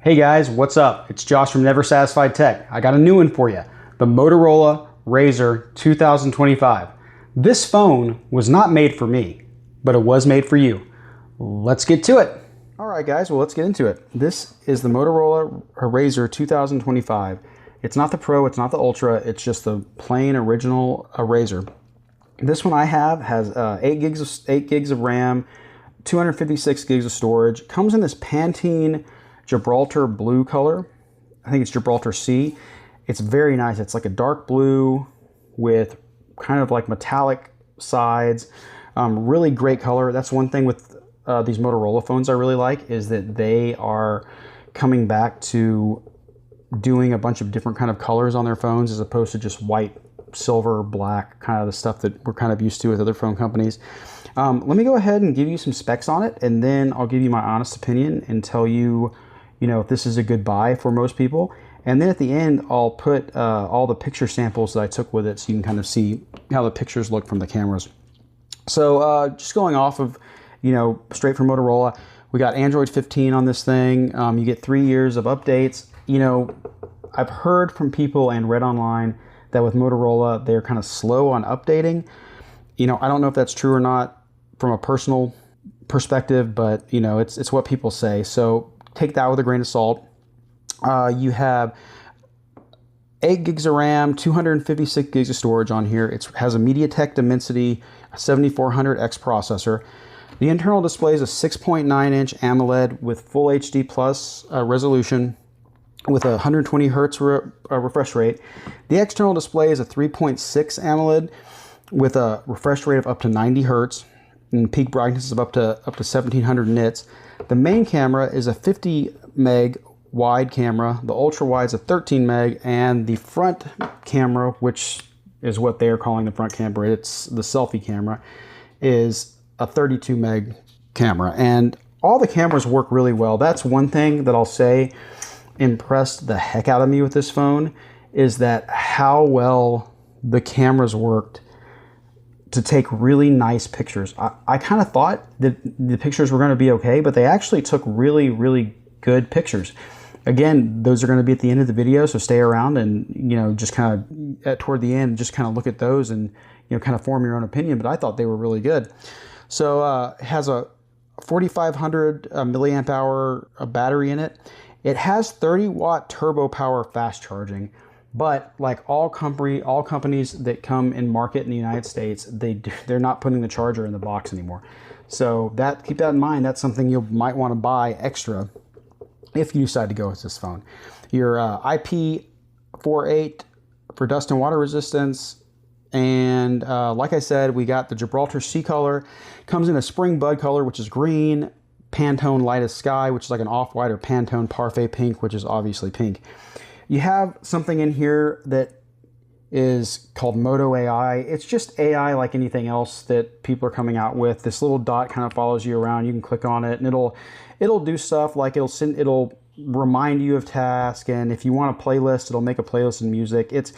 Hey guys, what's up? It's Josh from Never Satisfied Tech. I got a new one for you, the Motorola Razr 2025. This phone was not made for me, but it was made for you. Let's get to it. All right guys, well let's get into it. This is the Motorola Razr 2025. It's not the Pro, it's not the Ultra, it's just the plain original Razr. This one I have has 8 gigs of RAM, 256 gigs of storage. Comes in this Pantene Gibraltar blue color. I think it's Gibraltar C. It's very nice. It's like a dark blue with kind of like metallic sides. Really great color. That's one thing with these Motorola phones I really like, is that they are coming back to doing a bunch of different kind of colors on their phones as opposed to just white, silver, black, kind of the stuff that we're kind of used to with other phone companies. Let me go ahead and give you some specs on it, and then I'll give you my honest opinion and tell you, if this is a good buy for most people. And then at the end, I'll put all the picture samples that I took with it so you can kind of see how the pictures look from the cameras. So just going off of, straight from Motorola, we got Android 15 on this thing. You get 3 years of updates. I've heard from people and read online that with Motorola, they're kind of slow on updating. I don't know if that's true or not from a personal perspective, but it's what people say. So take that with a grain of salt. You have 8 gigs of RAM, 256 gigs of storage on here. It has a MediaTek Dimensity 7400X processor. The internal display is a 6.9-inch AMOLED with full HD plus resolution with a 120 hertz refresh rate. The external display is a 3.6 AMOLED with a refresh rate of up to 90 hertz and peak brightness of up to 1700 nits. The main camera is a 50 meg wide camera. The ultra wide is a 13 meg, and the front camera, which is what they are calling the front camera, it's the selfie camera, is a 32 meg camera. And all the cameras work really well. That's one thing that I'll say impressed the heck out of me with this phone, is that how well the cameras worked to take really nice pictures. I kind of thought that the pictures were going to be okay, but they actually took really, really good pictures. Again, those are going to be at the end of the video, so stay around and, just kind of toward the end, just kind of look at those and, kind of form your own opinion, but I thought they were really good. So it has a 4,500 milliamp hour battery in it. It has 30 watt turbo power fast charging. But like all companies that come in market in the United States, they're not putting the charger in the box anymore. So keep that in mind. That's something you might want to buy extra if you decide to go with this phone. Your IP48 for dust and water resistance. And like I said, we got the Gibraltar C color. Comes in a spring bud color, which is green. Pantone light as sky, which is like an off-white, or Pantone parfait pink, which is obviously pink. You have something in here that is called Moto AI. It's just AI like anything else that people are coming out with. This little dot kind of follows you around. You can click on it and it'll do stuff like it'll remind you of tasks, and if you want a playlist, it'll make a playlist in music. It's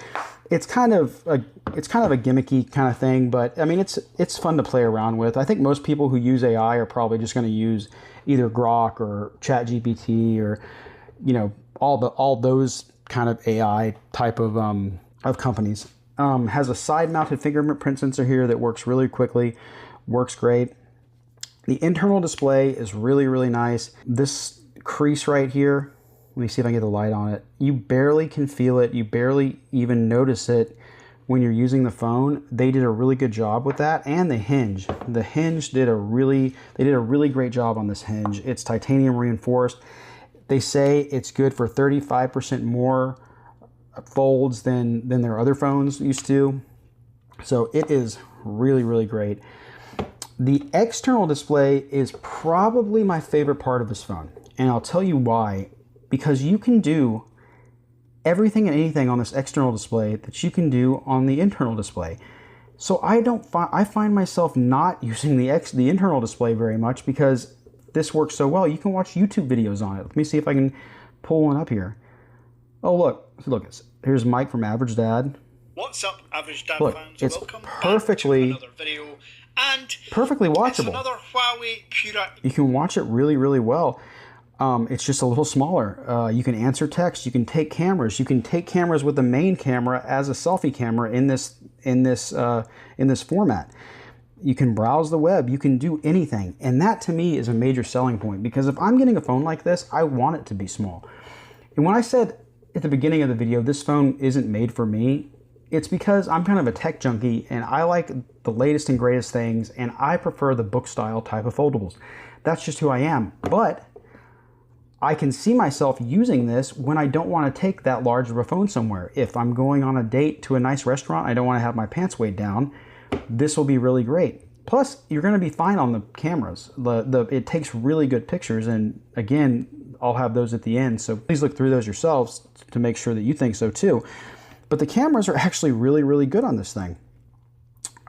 kind of a gimmicky kind of thing, but I mean it's fun to play around with. I think most people who use AI are probably just going to use either Grok or ChatGPT or all those kind of AI type of companies. Has a side-mounted fingerprint sensor here that works really quickly, works great. The internal display is really, really nice. This crease right here, let me see if I can get the light on it. You barely can feel it. You barely even notice it when you're using the phone. They did a really good job with that. And the hinge. The hinge they did a really great job on this hinge. It's titanium reinforced. They say it's good for 35% more folds than their other phones used to. So it is really, really great. The external display is probably my favorite part of this phone. And I'll tell you why. Because you can do everything and anything on this external display that you can do on the internal display. So I find myself not using the internal display very much because this works so well. You can watch YouTube videos on it. Let me see if I can pull one up here. Oh, look, here's Mike from Average Dad. What's up, Average Dad fans? It's Welcome perfectly back to another video. And perfectly watchable. It's another Huawei Cura. You can watch it really, really well. It's just a little smaller. You can answer text. You can take cameras. You can take cameras with the main camera as a selfie camera in this format. You can browse the web. You can do anything, and that to me is a major selling point, because if I'm getting a phone like this, I want it to be small. And when I said at the beginning of the video, this phone isn't made for me, it's because I'm kind of a tech junkie and I like the latest and greatest things, and I prefer the book style type of foldables. That's just who I am. But I can see myself using this when I don't want to take that large of a phone somewhere. If I'm going on a date to a nice restaurant, I don't want to have my pants weighed down, this will be really great. Plus, you're going to be fine on the cameras. It takes really good pictures, and again, I'll have those at the end, so please look through those yourselves to make sure that you think so too. But the cameras are actually really, really good on this thing.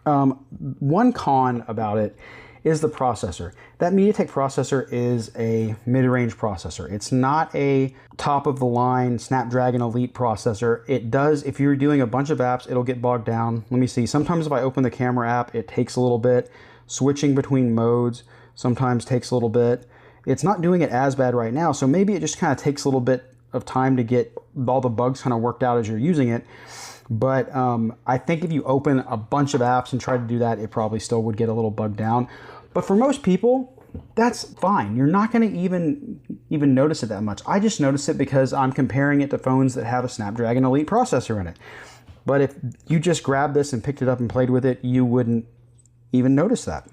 One con about it is the processor. That MediaTek processor is a mid-range processor. It's not a top-of-the-line Snapdragon Elite processor. It does, if you're doing a bunch of apps, it'll get bogged down. Let me see. Sometimes if I open the camera app, it takes a little bit. Switching between modes sometimes takes a little bit. It's not doing it as bad right now, so maybe it just kind of takes a little bit of time to get all the bugs kind of worked out as you're using it. But I think if you open a bunch of apps and try to do that, it probably still would get a little bugged down. But for most people, that's fine. You're not going to even notice it that much. I just notice it because I'm comparing it to phones that have a Snapdragon Elite processor in it. But if you just grabbed this and picked it up and played with it, you wouldn't even notice that.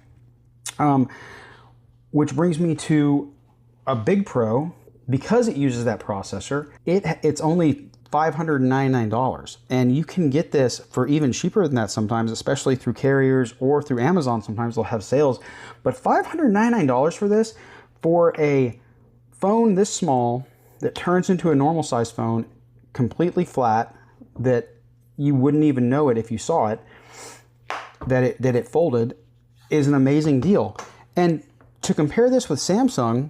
Which brings me to a big pro. Because it uses that processor, it's only $599, and you can get this for even cheaper than that sometimes, especially through carriers or through Amazon. Sometimes they'll have sales, but $599 for this, for a phone this small that turns into a normal size phone, completely flat, that you wouldn't even know it if you saw it, that it folded, is an amazing deal. And to compare this with Samsung,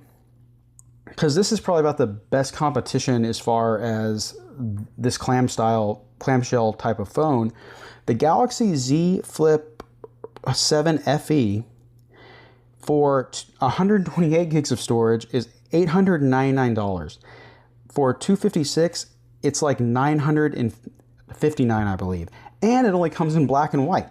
because this is probably about the best competition as far as this clamshell type of phone, the Galaxy Z Flip 7 FE for 128 gigs of storage is $899. For 256, it's like $959, I believe. And it only comes in black and white.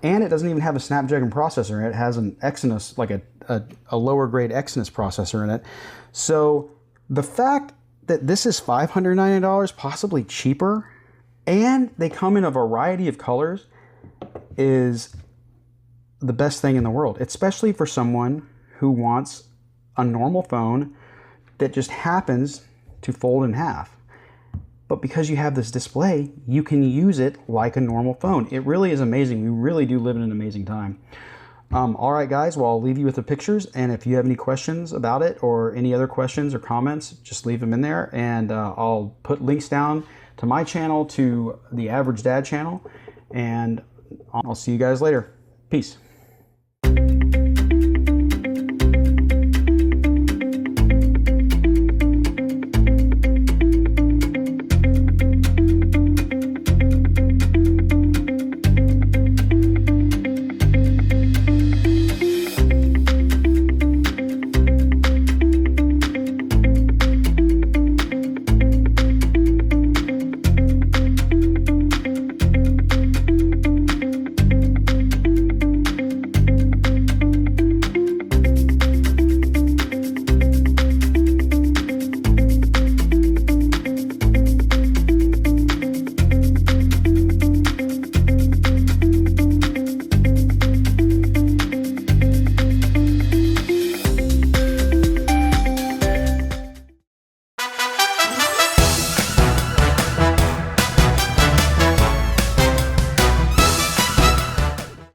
And it doesn't even have a Snapdragon processor. It has an Exynos, like a lower grade Exynos processor in it. So the fact that this is $599, possibly cheaper, and they come in a variety of colors, is the best thing in the world, especially for someone who wants a normal phone that just happens to fold in half. But because you have this display, you can use it like a normal phone. It really is amazing. We really do live in an amazing time. All right, guys, well, I'll leave you with the pictures, and if you have any questions about it or any other questions or comments, just leave them in there, and I'll put links down to my channel, to the Average Dad channel, and I'll see you guys later. Peace.